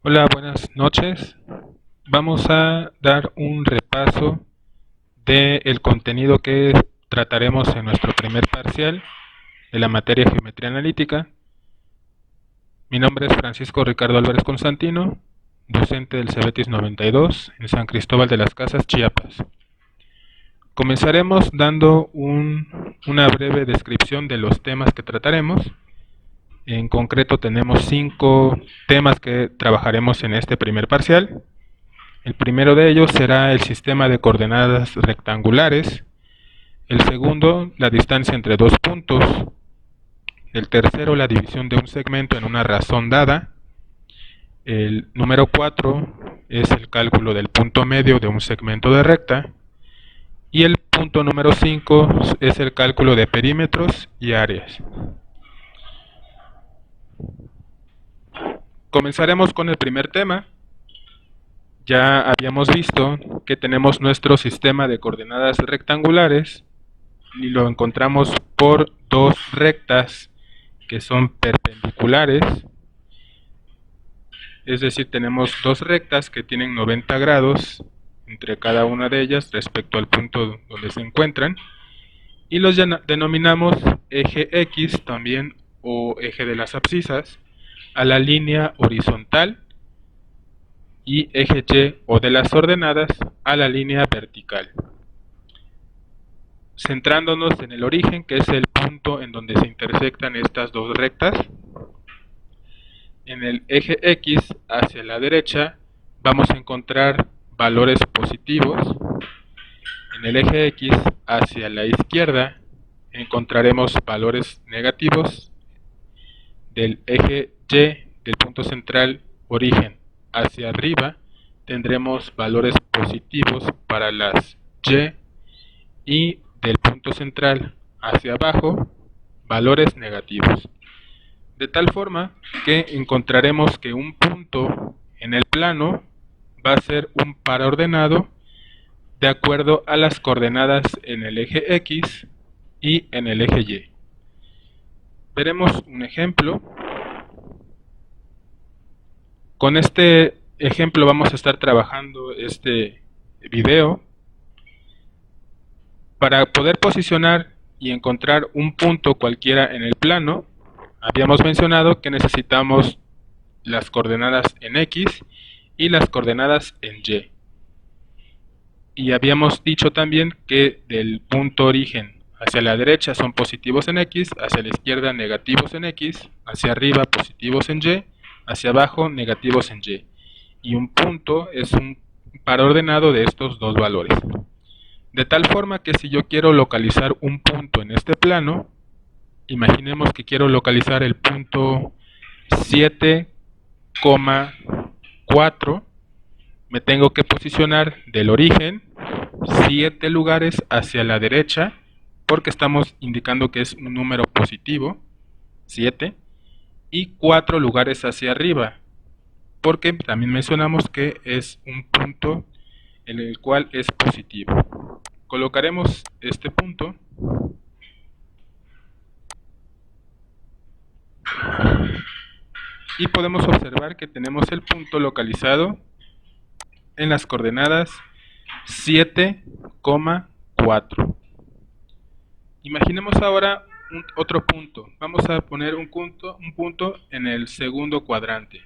Hola, buenas noches. Vamos a dar un repaso del contenido que trataremos en nuestro primer parcial de la materia Geometría Analítica. Mi nombre es Francisco Ricardo Álvarez Constantino, docente del CEBETIS 92 en San Cristóbal de las Casas, Chiapas. Comenzaremos dando una breve descripción de los temas que trataremos. En concreto tenemos 5 temas que trabajaremos en este primer parcial. El primero de ellos será el sistema de coordenadas rectangulares. El segundo, la distancia entre dos puntos. El tercero, la división de un segmento en una razón dada. El número 4 es el cálculo del punto medio de un segmento de recta. Y el punto número 5 es el cálculo de perímetros y áreas. Comenzaremos con el primer tema. Ya habíamos visto que tenemos nuestro sistema de coordenadas rectangulares y lo encontramos por dos rectas que son perpendiculares, es decir, tenemos dos rectas que tienen 90 grados entre cada una de ellas respecto al punto donde se encuentran, y los denominamos eje X también, o eje de las abscisas, a la línea horizontal, y eje Y o de las ordenadas a la línea vertical. Centrándonos en el origen, que es el punto en donde se intersectan estas dos rectas, en el eje X hacia la derecha vamos a encontrar valores positivos. En el eje X hacia la izquierda encontraremos valores negativos. Del eje Y, del punto central origen hacia arriba, tendremos valores positivos para las Y del punto central hacia abajo, valores negativos. De tal forma que encontraremos que un punto en el plano va a ser un par ordenado de acuerdo a las coordenadas en el eje X y en el eje Y. Veremos un ejemplo. Con este ejemplo vamos a estar trabajando este video. Para poder posicionar y encontrar un punto cualquiera en el plano, habíamos mencionado que necesitamos las coordenadas en X y las coordenadas en Y. Y habíamos dicho también que del punto origen hacia la derecha son positivos en X, hacia la izquierda negativos en X, hacia arriba positivos en Y, hacia abajo negativos en Y. Y un punto es un par ordenado de estos dos valores. De tal forma que si yo quiero localizar un punto en este plano, imaginemos que quiero localizar el punto 7,4, me tengo que posicionar del origen 7 lugares hacia la derecha, porque estamos indicando que es un número positivo, 7, y 4 lugares hacia arriba, porque también mencionamos que es un punto en el cual es positivo. Colocaremos este punto y podemos observar que tenemos el punto localizado en las coordenadas 7,4. Imaginemos ahora otro punto. Vamos a poner un punto en el segundo cuadrante.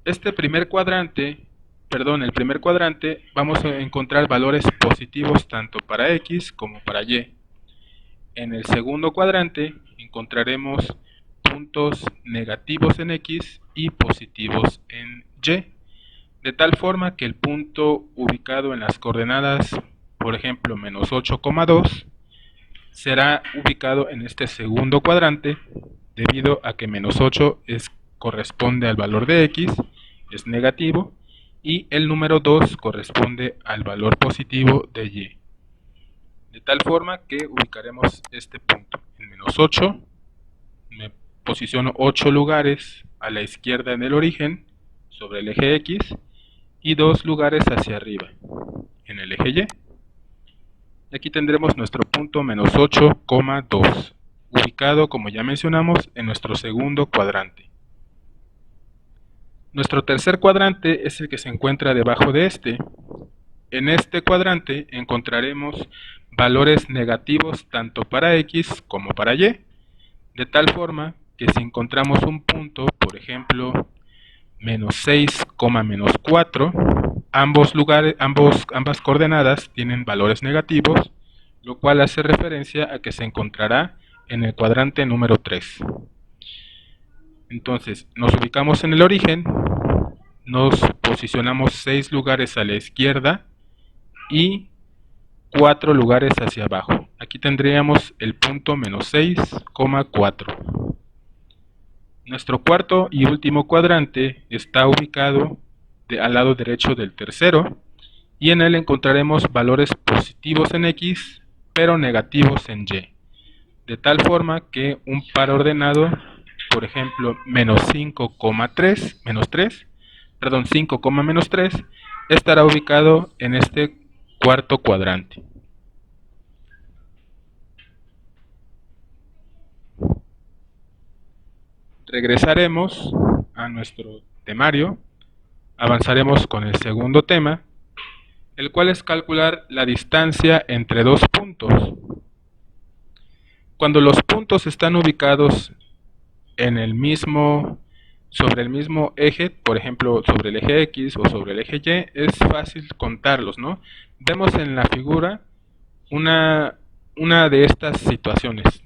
El primer cuadrante, vamos a encontrar valores positivos tanto para X como para Y. En el segundo cuadrante encontraremos puntos negativos en X y positivos en Y, de tal forma que el punto ubicado en las coordenadas, por ejemplo, menos 8,2, será ubicado en este segundo cuadrante, debido a que menos 8 corresponde al valor de X, es negativo, y el número 2 corresponde al valor positivo de Y. De tal forma que ubicaremos este punto en menos 8, me posiciono 8 lugares a la izquierda en el origen, sobre el eje X, y 2 lugares hacia arriba, en el eje Y. Aquí tendremos nuestro punto menos 8,2, ubicado, como ya mencionamos, en nuestro segundo cuadrante. Nuestro tercer cuadrante es el que se encuentra debajo de este. En este cuadrante encontraremos valores negativos tanto para x como para y, de tal forma que si encontramos un punto, por ejemplo, menos 6, menos 4, ambas coordenadas tienen valores negativos, lo cual hace referencia a que se encontrará en el cuadrante número 3. Entonces, nos ubicamos en el origen, nos posicionamos 6 lugares a la izquierda y 4 lugares hacia abajo. Aquí tendríamos el punto menos 6,4. Nuestro cuarto y último cuadrante está ubicado al lado derecho del tercero y en él encontraremos valores positivos en x pero negativos en y, de tal forma que un par ordenado, por ejemplo menos 5,3, menos 3, perdón, 5, menos 3, estará ubicado en este cuarto cuadrante. Regresaremos a nuestro temario, avanzaremos con el segundo tema, el cual es calcular la distancia entre dos puntos. Cuando los puntos están ubicados en el mismo, sobre el mismo eje, por ejemplo sobre el eje X o sobre el eje Y, es fácil contarlos, ¿no? Vemos en la figura una de estas situaciones.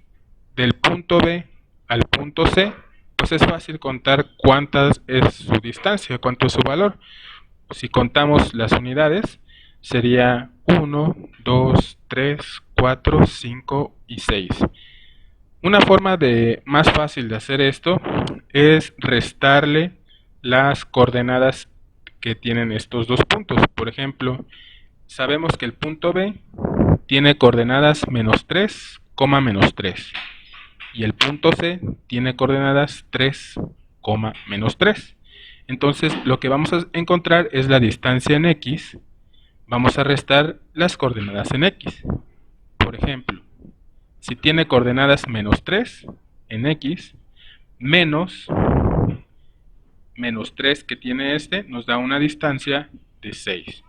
Del punto B al punto C, pues es fácil contar cuánta es su distancia, cuánto es su valor. Si contamos las unidades, sería 1, 2, 3, 4, 5 y 6. Una forma más fácil de hacer esto es restarle las coordenadas que tienen estos dos puntos. Por ejemplo, sabemos que el punto B tiene coordenadas menos 3, menos 3. Y el punto C tiene coordenadas 3, menos 3. Entonces lo que vamos a encontrar es la distancia en x. Vamos a restar las coordenadas en x. Por ejemplo, si tiene coordenadas menos 3 en x, menos 3 que tiene este, nos da una distancia de 6.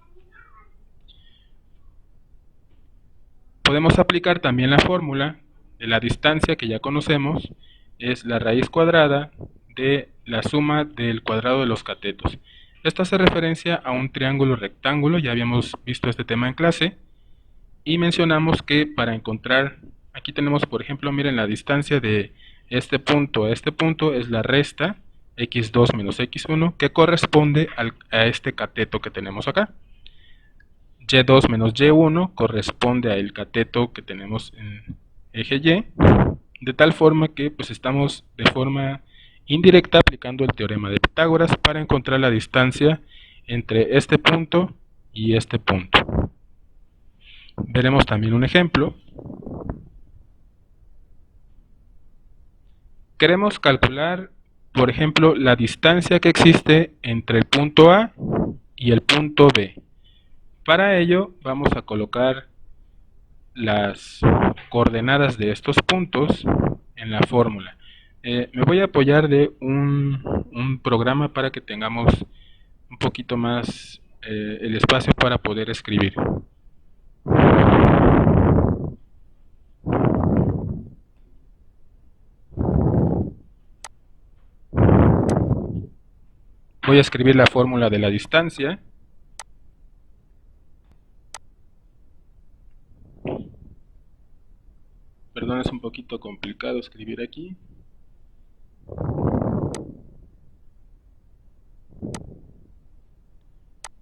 Podemos aplicar también la fórmula de la distancia que ya conocemos, es la raíz cuadrada de la suma del cuadrado de los catetos. Esto hace referencia a un triángulo rectángulo, ya habíamos visto este tema en clase, y mencionamos que para encontrar, aquí tenemos por ejemplo, miren la distancia de este punto a este punto es la resta x2 menos x1 que corresponde a este cateto que tenemos acá. Y2 menos Y1 corresponde al cateto que tenemos en eje Y, de tal forma que pues estamos de forma indirecta aplicando el teorema de Pitágoras para encontrar la distancia entre este punto y este punto. Veremos también un ejemplo. Queremos calcular, por ejemplo, la distancia que existe entre el punto A y el punto B. Para ello vamos a colocar las coordenadas de estos puntos en la fórmula. Me voy a apoyar de un programa para que tengamos un poquito más el espacio para poder escribir. Voy a escribir la fórmula de la distancia. Perdón, es un poquito complicado escribir aquí.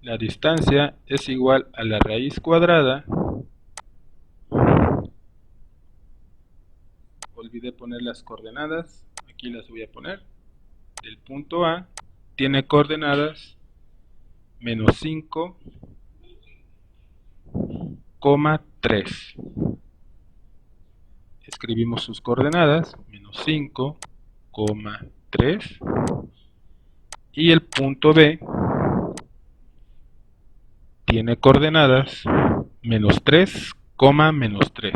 La distancia es igual a la raíz cuadrada. Olvidé poner las coordenadas, aquí las voy a poner. Del punto A tiene coordenadas menos 5,3. Escribimos sus coordenadas, menos 5,3. Y el punto B tiene coordenadas menos 3, menos 3.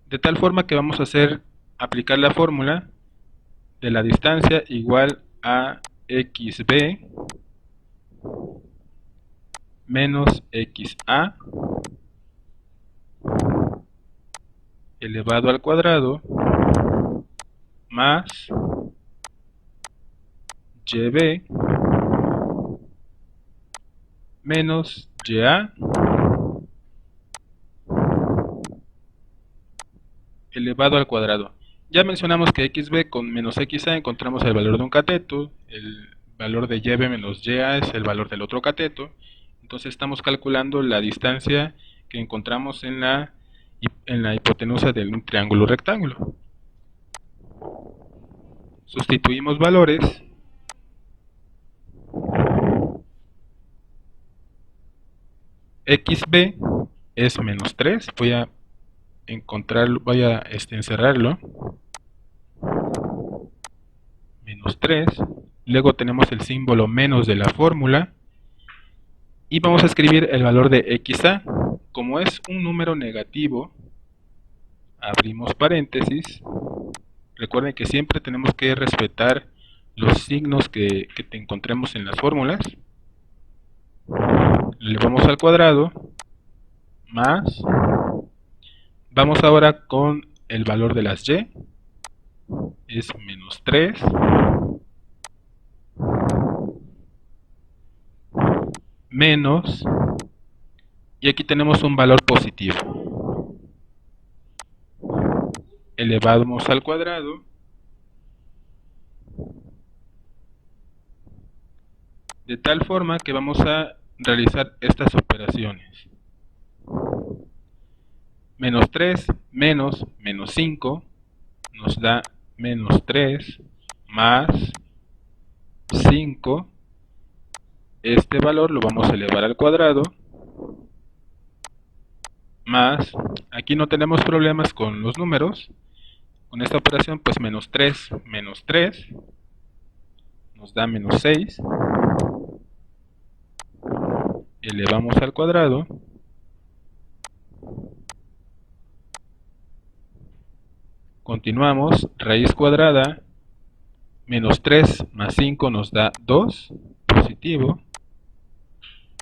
de tal forma que vamos a aplicar la fórmula de la distancia igual a xb menos xa elevado al cuadrado más yb menos ya elevado al cuadrado. Ya mencionamos que xb con menos xa encontramos el valor de un cateto, el valor de yb menos ya es el valor del otro cateto. Entonces estamos calculando la distancia que encontramos en la hipotenusa de un triángulo rectángulo. Sustituimos valores xb es menos 3, voy a encerrarlo, menos 3, luego tenemos el símbolo menos de la fórmula y vamos a escribir el valor de xa. Como es un número negativo, abrimos paréntesis. Recuerden que siempre tenemos que respetar los signos que encontremos en las fórmulas. Le vamos al cuadrado más, vamos ahora con el valor de las y, es menos 3, menos, y aquí tenemos un valor positivo, elevamos al cuadrado, de tal forma que vamos a realizar estas operaciones. Menos 3 menos menos 5 nos da menos 3 más 5. Este valor lo vamos a elevar al cuadrado más, aquí no tenemos problemas con los números, con esta operación pues menos 3 nos da menos 6, elevamos al cuadrado, continuamos, raíz cuadrada, menos 3 más 5 nos da 2, positivo,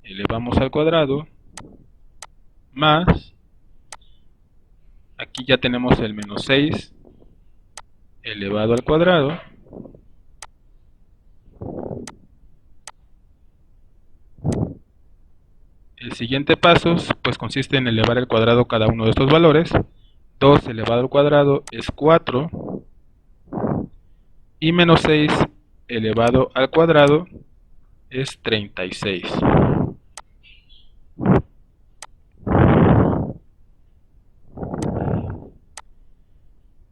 elevamos al cuadrado, más, aquí ya tenemos el menos 6 elevado al cuadrado, el siguiente paso pues consiste en elevar al cuadrado cada uno de estos valores. 2 elevado al cuadrado es 4 y menos 6 elevado al cuadrado es 36.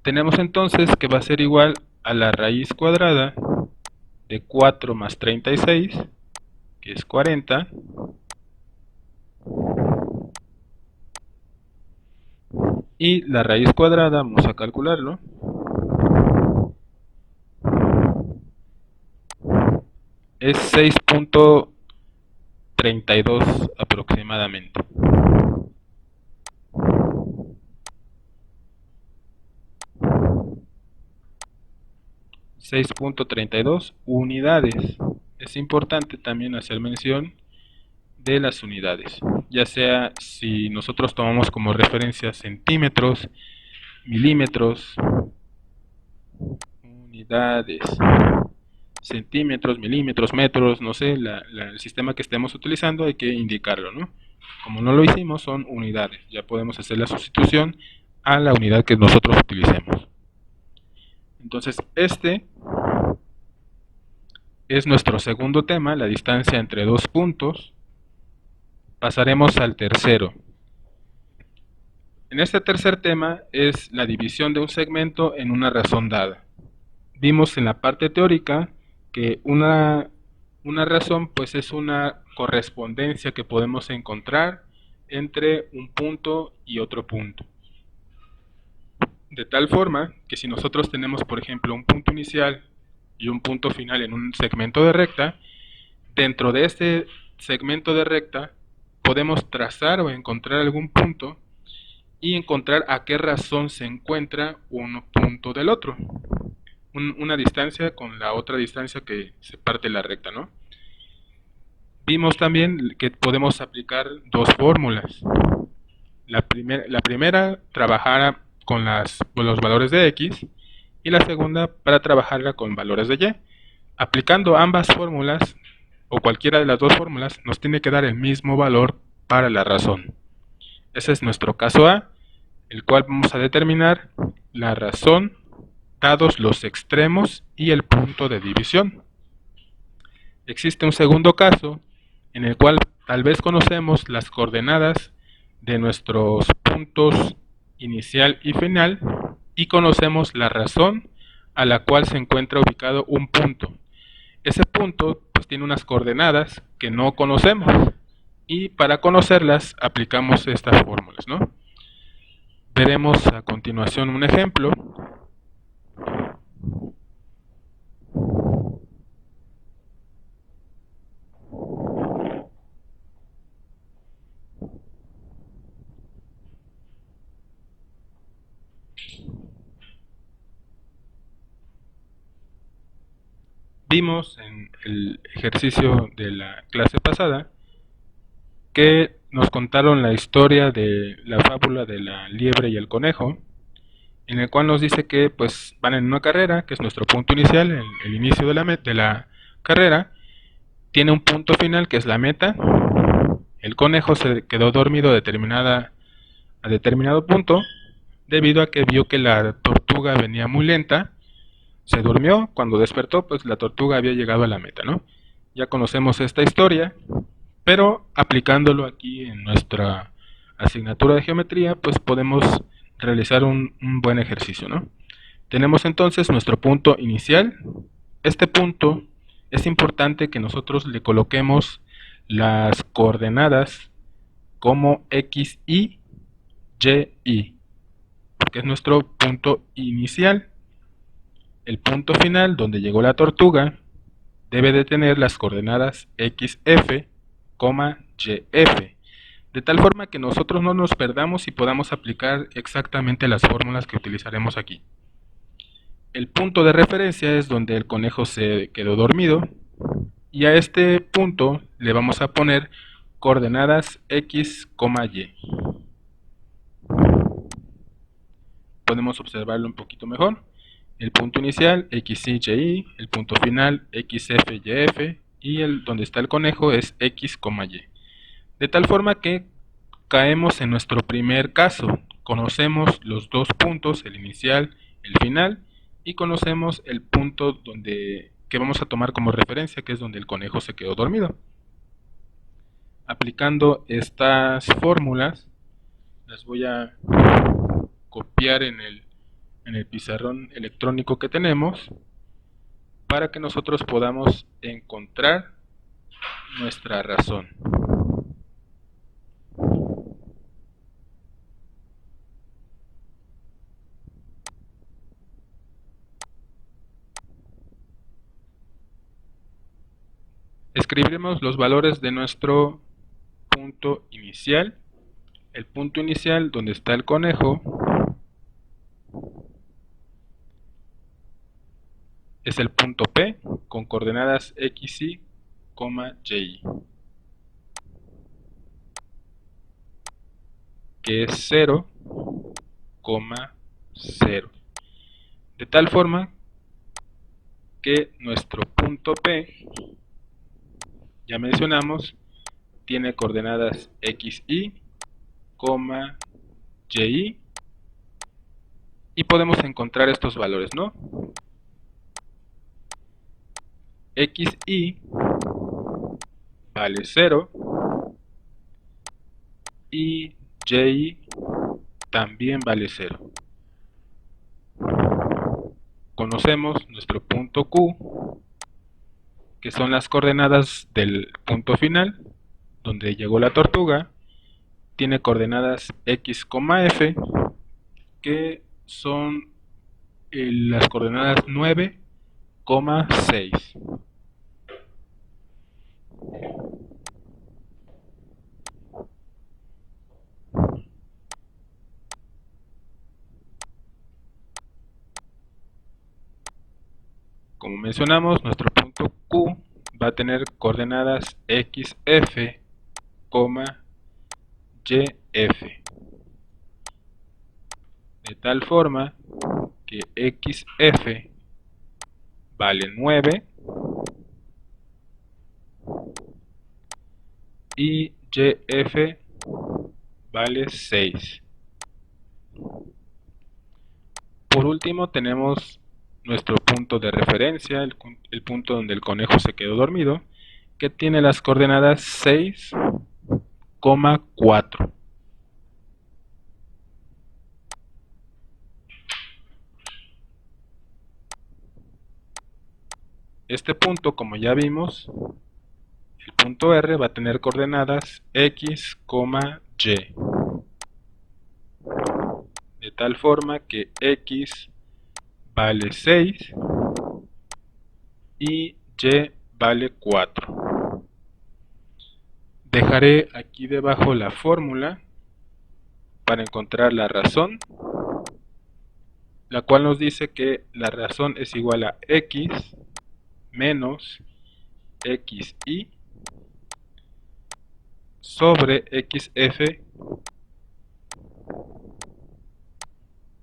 Tenemos entonces que va a ser igual a la raíz cuadrada de 4 más 36, que es 40, y la raíz cuadrada, vamos a calcularlo, es 6.32 aproximadamente. 6.32 unidades. Es importante también hacer mención de las unidades, ya sea si nosotros tomamos como referencia centímetros, milímetros, unidades, centímetros, milímetros, metros, no sé, el sistema que estemos utilizando hay que indicarlo, ¿no? Como no lo hicimos, son unidades, ya podemos hacer la sustitución a la unidad que nosotros utilicemos. Entonces, este es nuestro segundo tema, la distancia entre dos puntos. Pasaremos al tercero. En este tercer tema es la división de un segmento en una razón dada. Vimos en la parte teórica que una razón pues es una correspondencia que podemos encontrar entre un punto y otro punto. De tal forma que si nosotros tenemos, por ejemplo, un punto inicial y un punto final en un segmento de recta, dentro de este segmento de recta podemos trazar o encontrar algún punto y encontrar a qué razón se encuentra un punto del otro. Una distancia con la otra distancia que se parte la recta, ¿no? Vimos también que podemos aplicar dos fórmulas. La primera trabajar con los valores de x y la segunda para trabajarla con valores de y. Aplicando ambas fórmulas o cualquiera de las dos fórmulas nos tiene que dar el mismo valor para la razón. Ese es nuestro caso A, el cual vamos a determinar la razón dados los extremos y el punto de división. Existe un segundo caso en el cual tal vez conocemos las coordenadas de nuestros puntos inicial y final y conocemos la razón a la cual se encuentra ubicado un punto. Ese punto pues tiene unas coordenadas que no conocemos y para conocerlas aplicamos estas fórmulas, ¿no? Veremos a continuación un ejemplo. Vimos en el ejercicio de la clase pasada que nos contaron la historia de la fábula de la liebre y el conejo, en el cual nos dice que pues van en una carrera, que es nuestro punto inicial, el inicio de la carrera, tiene un punto final que es la meta. El conejo se quedó dormido a determinado punto debido a que vio que la tortuga venía muy lenta. Se durmió, cuando despertó pues la tortuga había llegado a la meta, ¿no? Ya conocemos esta historia, pero aplicándolo aquí en nuestra asignatura de geometría pues podemos realizar un buen ejercicio, ¿no? Tenemos entonces nuestro punto inicial. Este punto es importante que nosotros le coloquemos las coordenadas como x, y, y, porque es nuestro punto inicial. El punto final, donde llegó la tortuga, debe de tener las coordenadas xf, yf, de tal forma que nosotros no nos perdamos y podamos aplicar exactamente las fórmulas que utilizaremos aquí. El punto de referencia es donde el conejo se quedó dormido y a este punto le vamos a poner coordenadas x, y. Podemos observarlo un poquito mejor. El punto inicial x, y, el punto final xf, yf y donde está el conejo es x, y. De tal forma que caemos en nuestro primer caso. Conocemos los dos puntos, el inicial, el final, y conocemos el punto que vamos a tomar como referencia, que es donde el conejo se quedó dormido. Aplicando estas fórmulas, las voy a copiar en el pizarrón electrónico que tenemos para que nosotros podamos encontrar nuestra razón. Escribiremos los valores de nuestro punto inicial. El punto inicial donde está el conejo es el punto P con coordenadas x, y, y, que es 0, 0. De tal forma que nuestro punto P, ya mencionamos, tiene coordenadas x, y, y podemos encontrar estos valores, ¿no? X, y vale 0 y y también vale 0. Conocemos nuestro punto Q, que son las coordenadas del punto final, donde llegó la tortuga. Tiene coordenadas x, f, que son las coordenadas 9, 6. Como mencionamos, nuestro punto Q va a tener coordenadas xf, yf, de tal forma que xf vale 9 y yf vale 6. Por último tenemos nuestro punto de referencia, el punto donde el conejo se quedó dormido, que tiene las coordenadas 6, 4. Este punto, como ya vimos, el punto R va a tener coordenadas x, y, de tal forma que x vale 6 y y vale 4. Dejaré aquí debajo la fórmula para encontrar la razón, la cual nos dice que la razón es igual a x menos xy sobre xf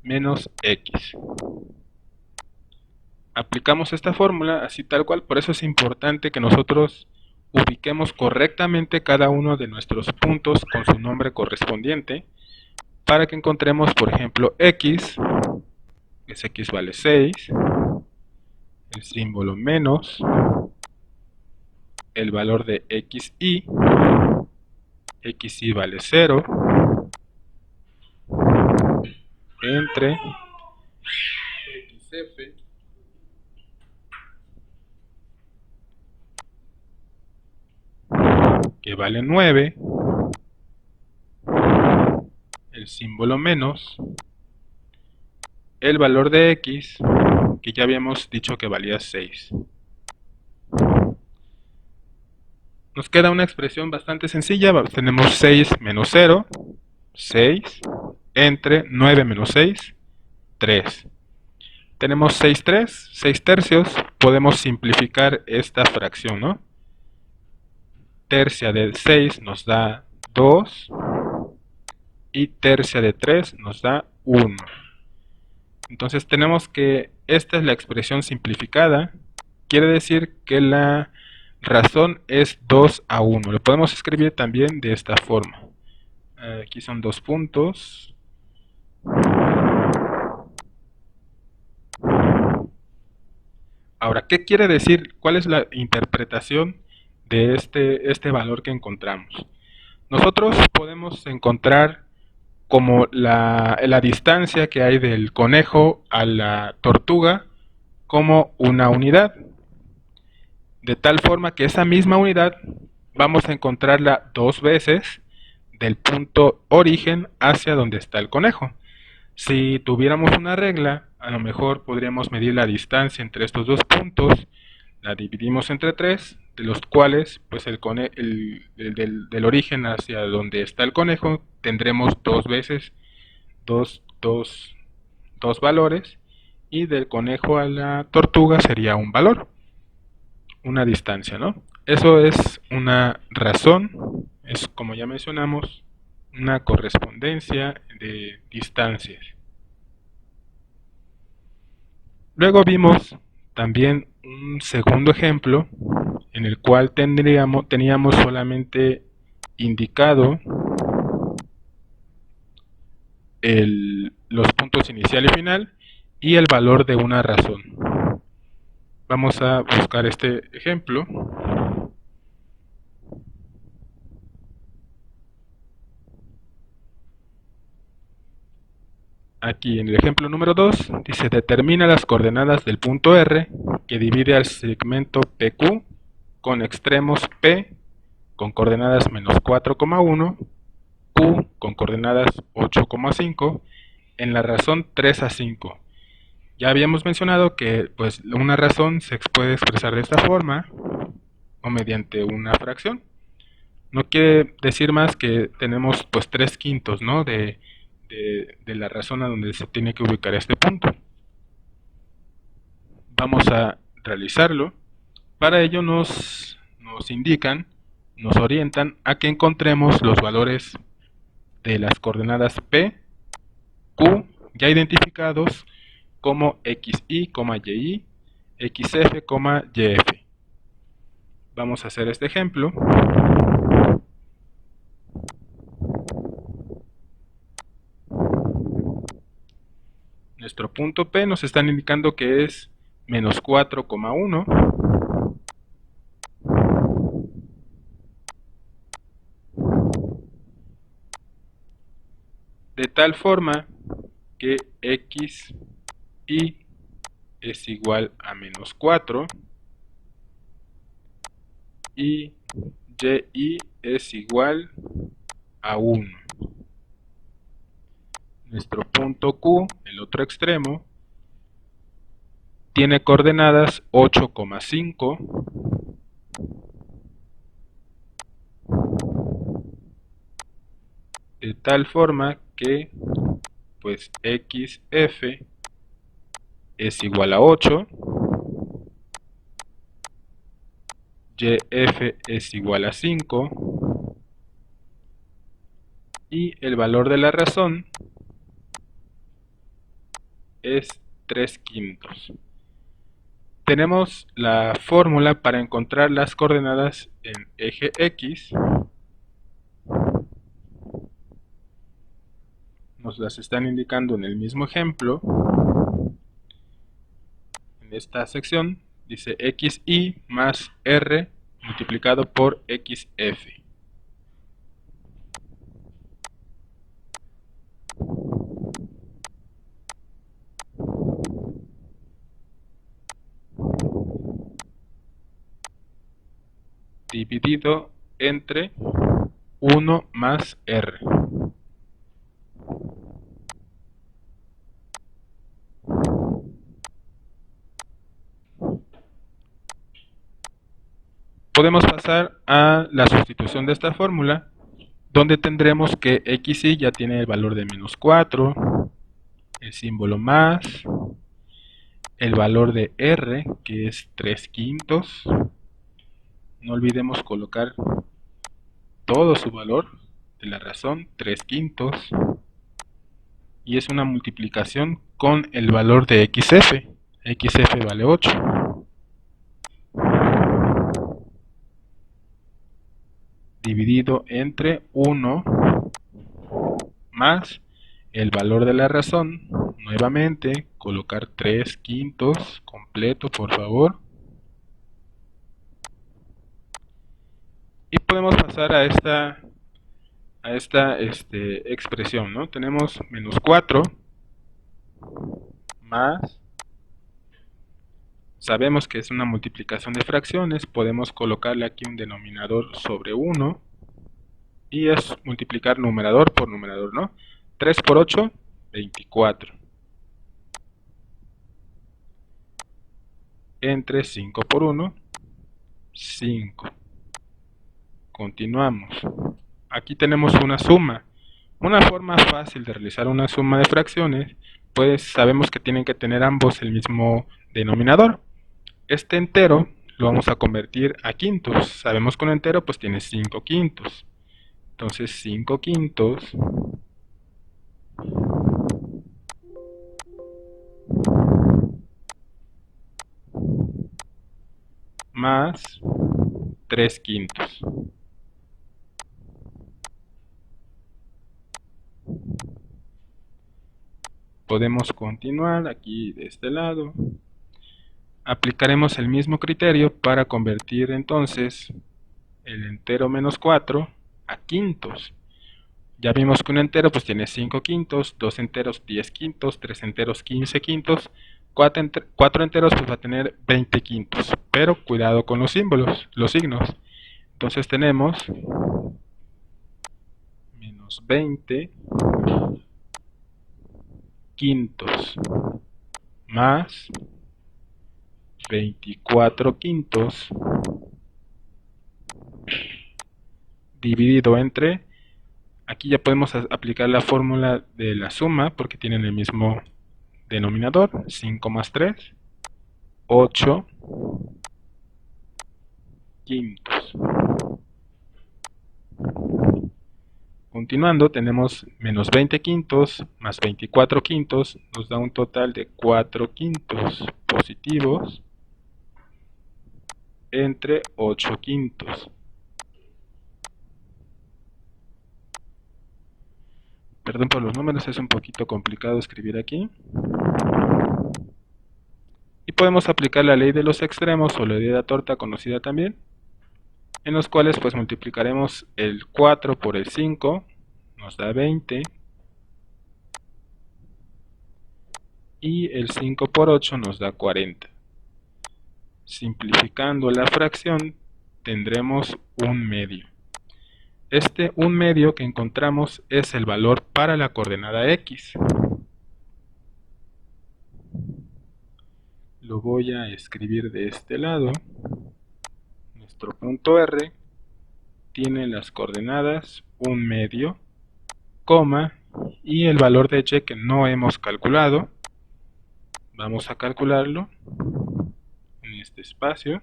menos x. Aplicamos esta fórmula así tal cual, por eso es importante que nosotros ubiquemos correctamente cada uno de nuestros puntos con su nombre correspondiente para que encontremos, por ejemplo, x, que es x vale 6, el símbolo menos, el valor de xy vale 0, entre xf que vale 9, el símbolo menos, el valor de x, que ya habíamos dicho que valía 6. Nos queda una expresión bastante sencilla, tenemos 6 menos 0, 6, entre 9 menos 6, 3. Tenemos 6 tercios, podemos simplificar esta fracción, ¿no? Tercia de 6 nos da 2 y tercia de 3 nos da 1. Entonces tenemos que esta es la expresión simplificada, quiere decir que la razón es 2 a 1. Lo podemos escribir también de esta forma. Aquí son 2 puntos. Ahora, ¿qué quiere decir? ¿Cuál es la interpretación de este valor que encontramos? Nosotros podemos encontrar como la distancia que hay del conejo a la tortuga como una unidad. De tal forma que esa misma unidad vamos a encontrarla 2 veces del punto origen hacia donde está el conejo. Si tuviéramos una regla, a lo mejor podríamos medir la distancia entre estos dos puntos, la dividimos entre 3, de los cuales pues del origen hacia donde está el conejo tendremos 2 veces dos valores, y del conejo a la tortuga sería un valor, una distancia, ¿no? Eso es una razón, es como ya mencionamos, una correspondencia de distancias. Luego vimos también un segundo ejemplo en el cual teníamos solamente indicado los puntos inicial y final y el valor de una razón. Vamos a buscar este ejemplo. Aquí en el ejemplo número 2 dice: determina las coordenadas del punto R que divide al segmento PQ con extremos P con coordenadas menos 4,1, Q con coordenadas 8,5 en la razón 3 a 5. Ya habíamos mencionado que pues una razón se puede expresar de esta forma o mediante una fracción. No quiere decir más que tenemos pues 3/5, ¿no? de la razón a donde se tiene que ubicar este punto. Vamos a realizarlo. Para ello nos indican, nos orientan a que encontremos los valores de las coordenadas P, Q, ya identificados como XY, YY, XF, YF. Vamos a hacer este ejemplo. Nuestro punto P nos están indicando que es menos 4,1. De tal forma que X y es igual a menos 4 y Y es igual a 1. Nuestro punto Q, el otro extremo, tiene coordenadas 8,5 de tal forma que pues XF es igual a 8, YF es igual a 5 y el valor de la razón es 3/5. Tenemos la fórmula para encontrar las coordenadas en eje X. Nos las están indicando en el mismo ejemplo. En esta sección dice XY más R multiplicado por XF. Dividido entre 1 más R. Podemos pasar a la sustitución de esta fórmula, donde tendremos que XY ya tiene el valor de menos 4, el símbolo más, el valor de R, que es 3/5. No olvidemos colocar todo su valor de la razón, 3/5. Y es una multiplicación con el valor de XF. XF vale 8. Dividido entre 1 más el valor de la razón. Nuevamente, colocar 3/5 completo, por favor. Y podemos pasar a esta expresión, ¿no? Tenemos menos 4 más, sabemos que es una multiplicación de fracciones, podemos colocarle aquí un denominador sobre 1 y es multiplicar numerador por numerador, ¿no? 3 por 8, 24. Entre 5 por 1, 5. Continuamos. Aquí tenemos una suma. Una forma fácil de realizar una suma de fracciones, pues sabemos que tienen que tener ambos el mismo denominador. Este entero lo vamos a convertir a quintos. Sabemos que un entero pues tiene 5/5. Entonces 5/5 más 3/5. Podemos continuar aquí de este lado. Aplicaremos el mismo criterio para convertir entonces el entero menos 4 a quintos. Ya vimos que un entero pues tiene 5/5, dos enteros 10/5, tres enteros 15/5, cuatro enteros pues va a tener 20/5. Pero cuidado con los símbolos, los signos. Entonces tenemos menos 20/5 más 24/5 dividido entre, aquí ya podemos aplicar la fórmula de la suma porque tienen el mismo denominador, 5 más 3, 8 quintos. Continuando, tenemos menos 20 quintos más 24 quintos, nos da un total de 4 quintos positivos entre 8 quintos. Perdón por los números, es un poquito complicado escribir aquí. Y podemos aplicar la ley de los extremos o la ley de la torta conocida también, en los cuales pues multiplicaremos el 4 por el 5, nos da 20, y el 5 por 8 nos da 40. Simplificando la fracción tendremos un medio. Este un medio que encontramos es el valor para la coordenada x. Lo voy a escribir de este lado. Nuestro punto R tiene las coordenadas un medio, coma, y el valor de y que no hemos calculado. Vamos a calcularlo en este espacio.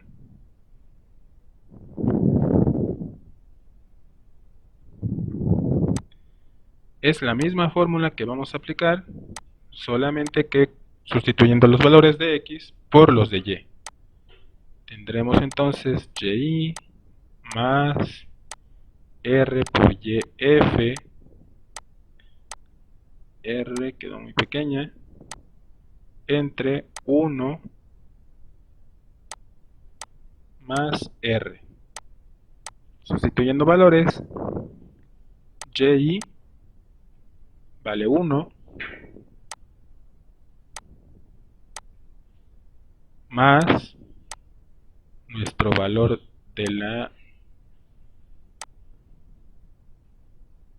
Es la misma fórmula que vamos a aplicar, solamente que sustituyendo los valores de x por los de y. Tendremos entonces y más r por yf, r quedó muy pequeña, entre 1 más r. Sustituyendo valores, y vale 1 más nuestro valor de la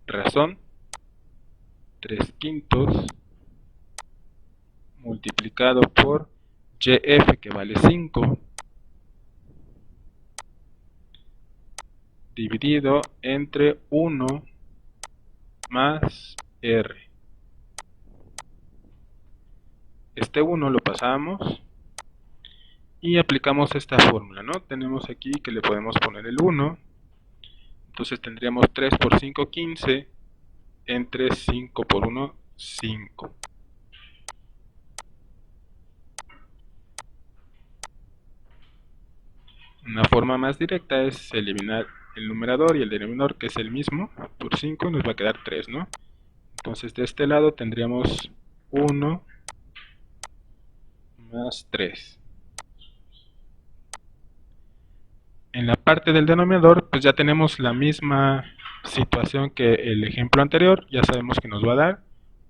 razón, 3 quintos, multiplicado por yf que vale 5, dividido entre 1 más r. Este 1 lo pasamos y aplicamos esta fórmula, ¿no? Tenemos aquí que le podemos poner el 1, entonces tendríamos 3 por 5, 15, entre 5 por 1, 5. Una forma más directa es eliminar el numerador y el denominador, que es el mismo, por 5 nos va a quedar 3, ¿no? Entonces de este lado tendríamos 1 más 3. En la parte del denominador pues ya tenemos la misma situación que el ejemplo anterior, ya sabemos que nos va a dar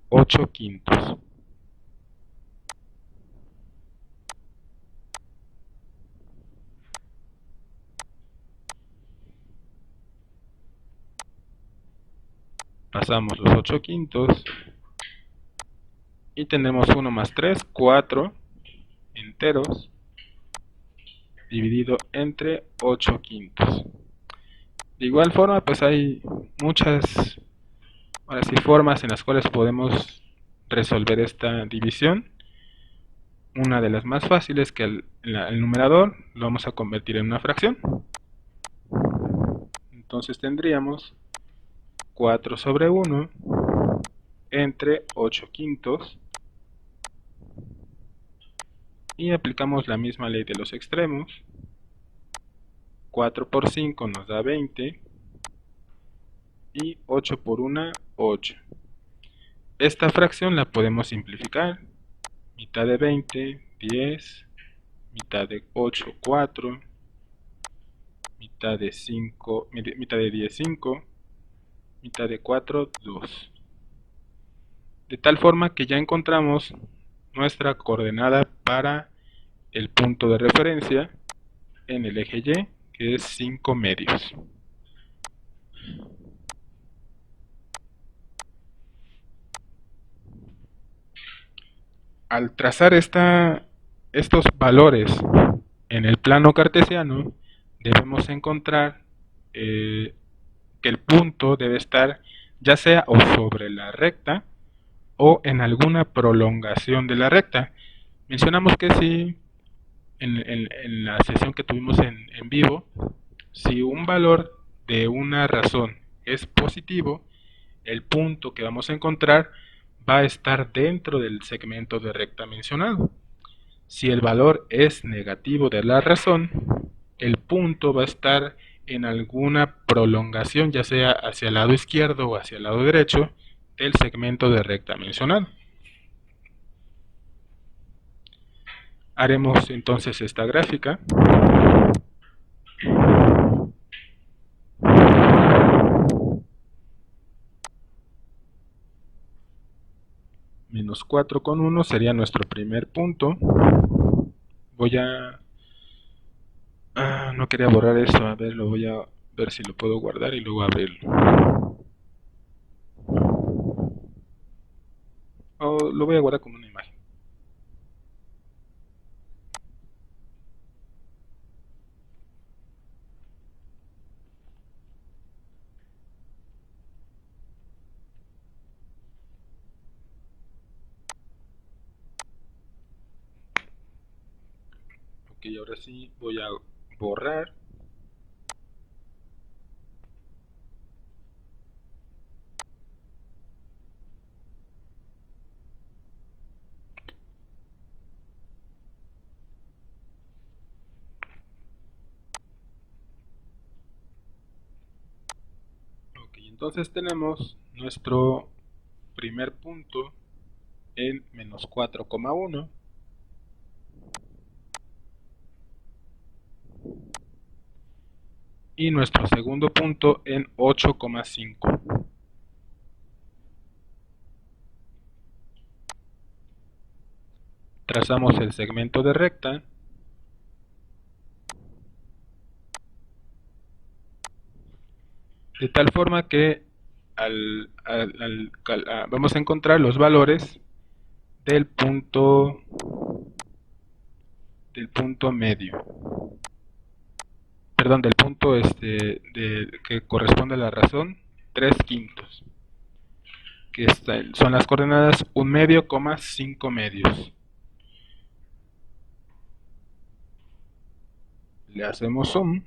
8 quintos. Pasamos los 8 quintos y tenemos 1 más 3, 4 enteros, dividido entre 8 quintos. De igual forma, pues hay muchas formas en las cuales podemos resolver esta división. Una de las más fáciles, que el numerador lo vamos a convertir en una fracción. Entonces tendríamos 4 sobre 1 entre 8 quintos. Y aplicamos la misma ley de los extremos. 4 por 5 nos da 20. Y 8 por 1, 8. Esta fracción la podemos simplificar. Mitad de 20, 10. Mitad de 8, 4. Mitad de 5, mitad de 10, 5. Mitad de 4, 2. De tal forma que ya encontramos nuestra coordenada para el punto de referencia en el eje Y, que es 5 medios. Al trazar estos valores en el plano cartesiano, debemos encontrar que el punto debe estar ya sea o sobre la recta o en alguna prolongación de la recta. Mencionamos que si en la sesión que tuvimos en vivo, si un valor de una razón es positivo, el punto que vamos a encontrar va a estar dentro del segmento de recta mencionado. Si el valor es negativo de la razón, el punto va a estar en alguna prolongación, ya sea hacia el lado izquierdo o hacia el lado derecho del segmento de recta mencionado. Haremos entonces esta gráfica. Menos 4,1 sería nuestro primer punto. Voy a... no quería borrar esto, a ver, lo voy a ver si lo puedo guardar y luego abrirlo. Lo voy a guardar como una imagen. Ok, ahora sí voy a borrar. Ok, entonces tenemos nuestro primer punto en menos 4,1 y nuestro segundo punto en 8,5. Trazamos el segmento de recta de tal forma que vamos a encontrar los valores del punto medio, perdón, del punto que corresponde a la razón 3/5, que son las coordenadas 1 medio, 5 medios. Le hacemos zoom.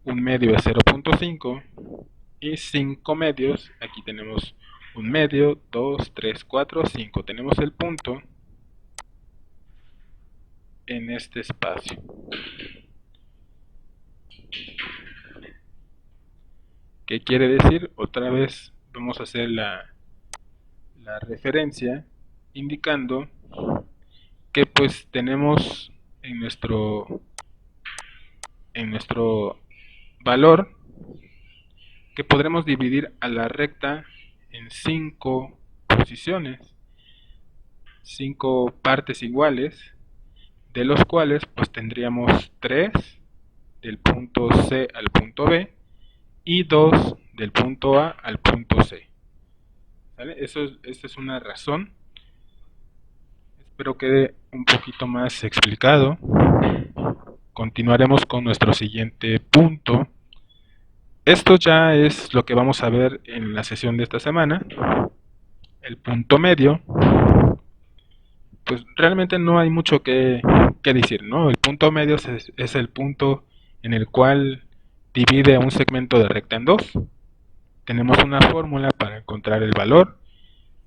1 medio es 0,5 y 5 medios, aquí tenemos 1 medio, 2, 3, 4, 5. Tenemos el punto en este espacio. ¿Qué quiere decir? Otra vez vamos a hacer la referencia indicando que pues tenemos en nuestro valor que podremos dividir a la recta en 5 posiciones, 5 partes iguales, de los cuales pues tendríamos 3 del punto C al punto B y 2 del punto A al punto C. ¿Vale? Esta es una razón. Espero quede un poquito más explicado. Continuaremos con nuestro siguiente punto. Esto ya es lo que vamos a ver en la sesión de esta semana. El punto medio. Pues realmente no hay mucho que decir, ¿no? El punto medio es el punto en el cual divide un segmento de recta en dos. Tenemos una fórmula para encontrar el valor.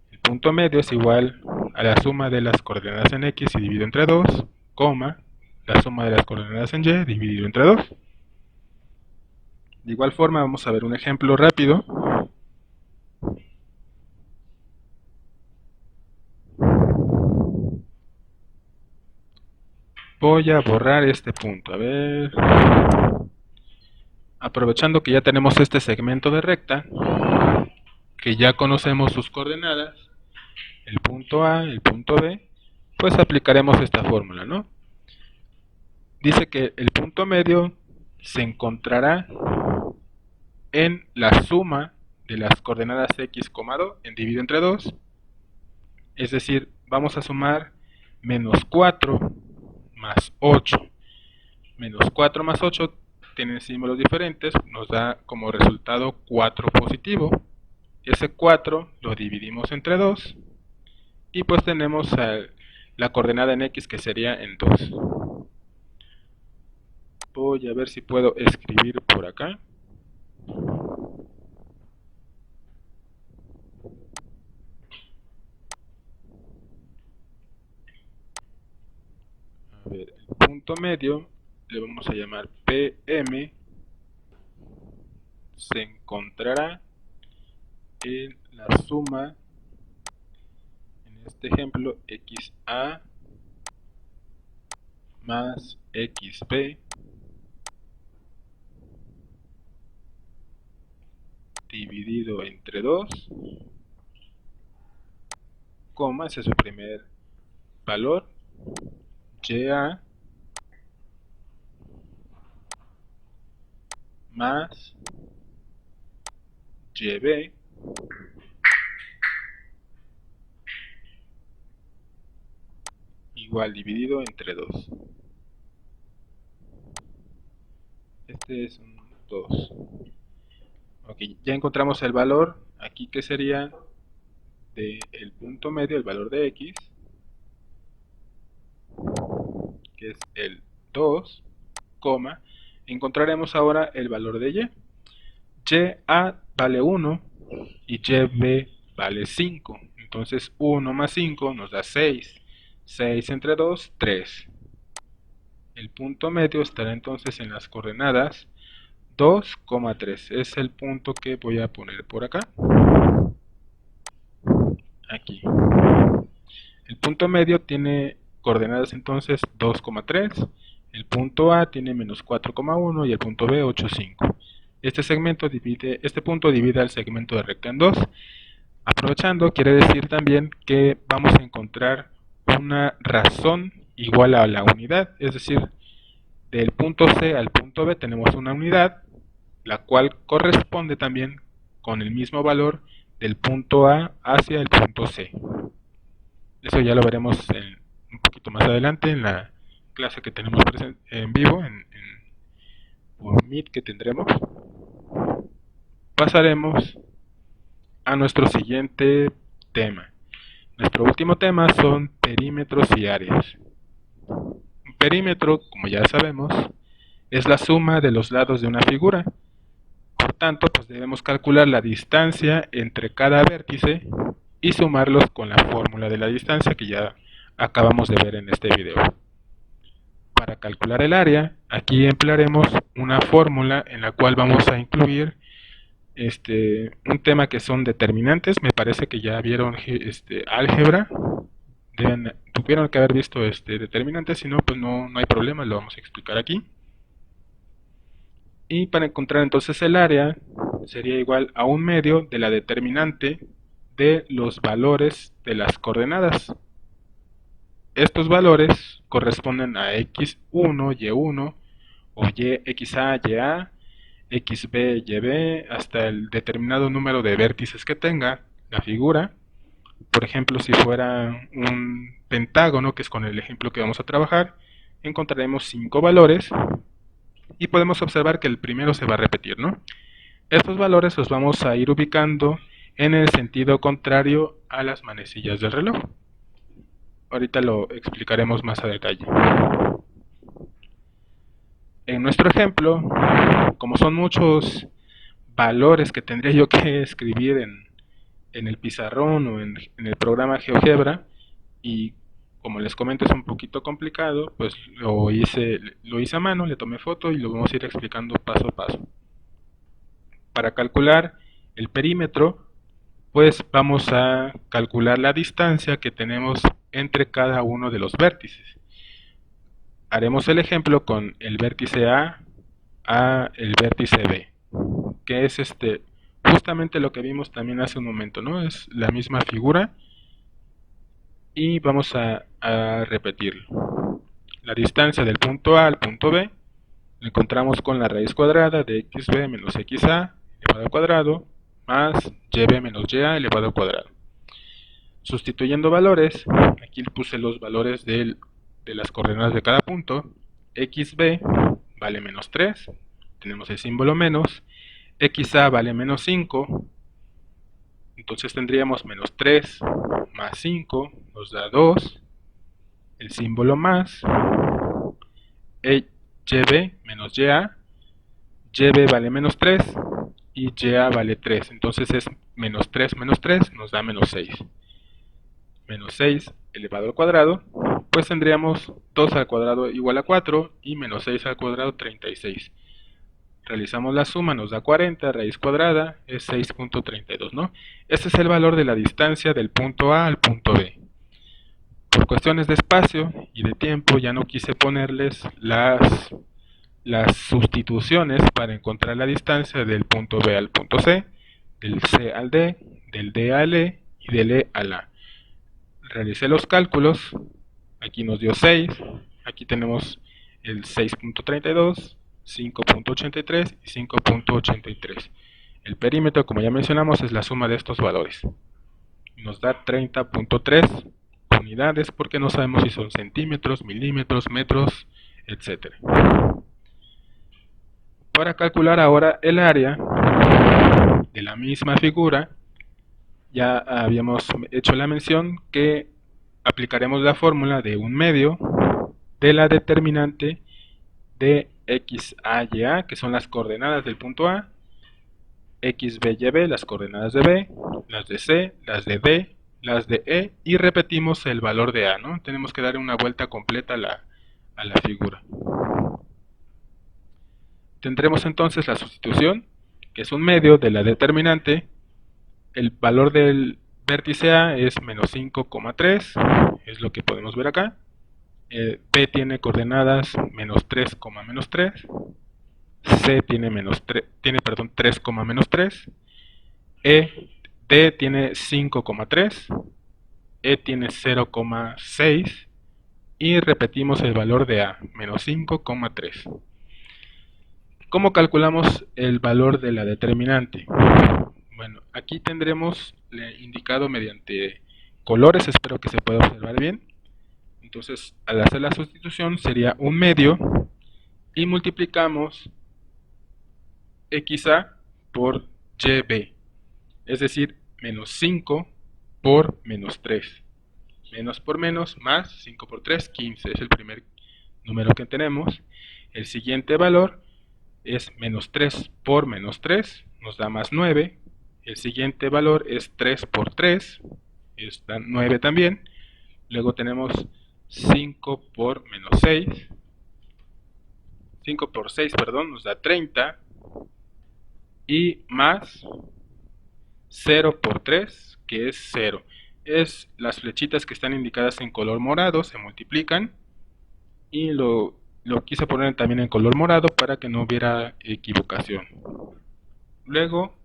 El punto medio es igual a la suma de las coordenadas en X y dividido entre 2, coma, la suma de las coordenadas en Y dividido entre 2. De igual forma vamos a ver un ejemplo rápido. Voy a borrar este punto, a ver. Aprovechando que ya tenemos este segmento de recta, que ya conocemos sus coordenadas, el punto A, el punto B, pues aplicaremos esta fórmula, ¿no? Dice que el punto medio se encontrará en la suma de las coordenadas x, 2 en dividido entre 2, es decir, vamos a sumar menos 4 más 8. Menos 4 más 8 tienen símbolos diferentes, nos da como resultado 4 positivo. Ese 4 lo dividimos entre 2 y pues tenemos la coordenada en x que sería en 2. Voy a ver si puedo escribir por acá. A ver, el punto medio le vamos a llamar PM. Se encontrará en la suma, en este ejemplo, XA más XB dividido entre 2, coma, ese es su primer valor, YA más YB igual dividido entre 2. Este es un 2. Ok, ya encontramos el valor aquí, que sería del punto medio, el valor de X, que es el 2, coma, encontraremos ahora el valor de Y. YA vale 1 y YB vale 5. Entonces 1 más 5 nos da 6. 6 entre 2, 3. El punto medio estará entonces en las coordenadas 2,3. Es el punto que voy a poner por acá. Aquí. El punto medio tiene coordenadas entonces 2,3. El punto A tiene menos 4,1 y el punto B 8,5. Este punto divide al segmento de recta en 2. Aprovechando, quiere decir también que vamos a encontrar una razón igual a la unidad, es decir, del punto C al punto B tenemos una unidad, la cual corresponde también con el mismo valor del punto A hacia el punto C. Eso ya lo veremos un poquito más adelante en la clase que tenemos en vivo, por Meet que tendremos. Pasaremos a nuestro siguiente tema. Nuestro último tema son perímetros y áreas. Un perímetro, como ya sabemos, es la suma de los lados de una figura. Por tanto, pues debemos calcular la distancia entre cada vértice y sumarlos con la fórmula de la distancia que ya acabamos de ver en este video. Para calcular el área, aquí emplearemos una fórmula en la cual vamos a incluir un tema que son determinantes. Me parece que ya vieron álgebra. Tuvieron que haber visto determinantes, si no, pues no hay problema, lo vamos a explicar aquí. Y para encontrar entonces el área, sería igual a un medio de la determinante de los valores de las coordenadas. Estos valores corresponden a x1, y1, o xa, ya, xb, yb, hasta el determinado número de vértices que tenga la figura. Por ejemplo, si fuera un pentágono, que es con el ejemplo que vamos a trabajar, encontraremos 5 valores y podemos observar que el primero se va a repetir, ¿no? Estos valores los vamos a ir ubicando en el sentido contrario a las manecillas del reloj. Ahorita lo explicaremos más a detalle. En nuestro ejemplo, como son muchos valores que tendría yo que escribir en el pizarrón o en el programa GeoGebra, y como les comento es un poquito complicado, pues lo hice a mano, le tomé foto y lo vamos a ir explicando paso a paso. Para calcular el perímetro, pues vamos a calcular la distancia que tenemos entre cada uno de los vértices. Haremos el ejemplo con el vértice A el vértice B, que es justamente lo que vimos también hace un momento, ¿no? Es la misma figura y vamos a repetirlo. La distancia del punto A al punto B la encontramos con la raíz cuadrada de xb menos xa elevado al cuadrado más yb menos ya elevado al cuadrado. Sustituyendo valores, aquí puse los valores de las coordenadas de cada punto. XB vale menos 3, tenemos el símbolo menos. XA vale menos 5, entonces tendríamos menos 3 más 5 nos da 2, el símbolo más. YB menos YA, YB vale menos 3 y YA vale 3. Entonces es menos 3 nos da menos 6. Menos 6 elevado al cuadrado, pues tendríamos 2 al cuadrado igual a 4 y menos 6 al cuadrado 36. Realizamos la suma, nos da 40, raíz cuadrada es 6.32, ¿no? Este es el valor de la distancia del punto A al punto B. Por cuestiones de espacio y de tiempo ya no quise ponerles las sustituciones para encontrar la distancia del punto B al punto C, del C al D, del D al E y del E al A. Realicé los cálculos, aquí nos dio 6, aquí tenemos el 6.32, 5.83 y 5.83. El perímetro, como ya mencionamos, es la suma de estos valores. Nos da 30.3 unidades porque no sabemos si son centímetros, milímetros, metros, etc. Para calcular ahora el área de la misma figura, ya habíamos hecho la mención que aplicaremos la fórmula de un medio de la determinante de x, a y a, que son las coordenadas del punto A, x, b y b, las coordenadas de B, las de C, las de D, las de E, y repetimos el valor de A, ¿no? Tenemos que dar una vuelta completa a la figura. Tendremos entonces la sustitución, que es un medio de la determinante. El valor del vértice A es menos 5,3, es lo que podemos ver acá. B tiene coordenadas menos 3, menos 3. C tiene 3, menos 3. D tiene 5,3. E tiene 0,6. Y repetimos el valor de A, menos 5,3. ¿Cómo calculamos el valor de la determinante? Bueno, aquí tendremos indicado mediante colores, espero que se pueda observar bien. Entonces, al hacer la sustitución sería un medio y multiplicamos XA por YB, es decir, menos 5 por menos 3. Menos por menos más 5 por 3, 15, es el primer número que tenemos. El siguiente valor es menos 3 por menos 3, nos da más 9. El siguiente valor es 3 por 3, da 9 también. Luego tenemos 5 por menos 6. 5 por 6, perdón, nos da 30. Y más 0 por 3, que es 0. Es las flechitas que están indicadas en color morado, se multiplican. Y lo quise poner también en color morado para que no hubiera equivocación. Luego,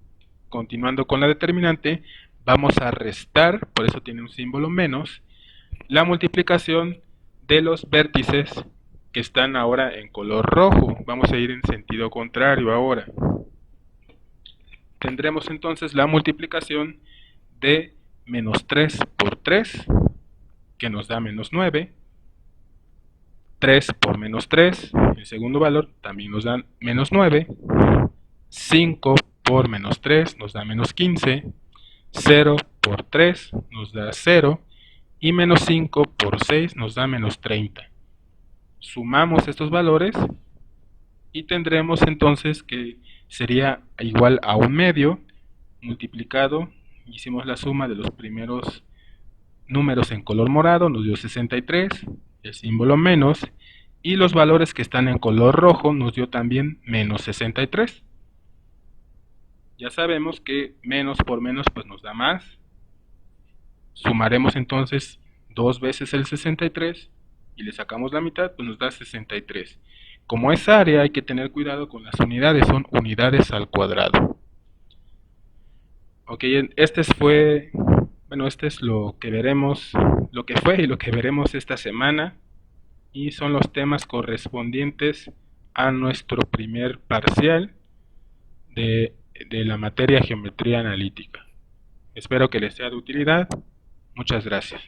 continuando con la determinante, vamos a restar, por eso tiene un símbolo menos, la multiplicación de los vértices que están ahora en color rojo. Vamos a ir en sentido contrario ahora. Tendremos entonces la multiplicación de menos 3 por 3, que nos da menos 9. 3 por menos 3, el segundo valor, también nos da menos 9. 5 por menos 3 nos da menos 15. 0 por 3 nos da 0. Y menos 5 por 6 nos da menos 30. Sumamos estos valores y tendremos entonces que sería igual a un medio multiplicado, hicimos la suma de los primeros números en color morado, nos dio 63, el símbolo menos, y los valores que están en color rojo nos dio también menos 63. Ya sabemos que menos por menos pues nos da más. Sumaremos entonces 2 veces el 63 y le sacamos la mitad, pues nos da 63. Como es área hay que tener cuidado con las unidades, son unidades al cuadrado. Ok, este es lo que veremos, lo que fue y lo que veremos esta semana, y son los temas correspondientes a nuestro primer parcial de la materia geometría analítica. Espero que les sea de utilidad. Muchas gracias.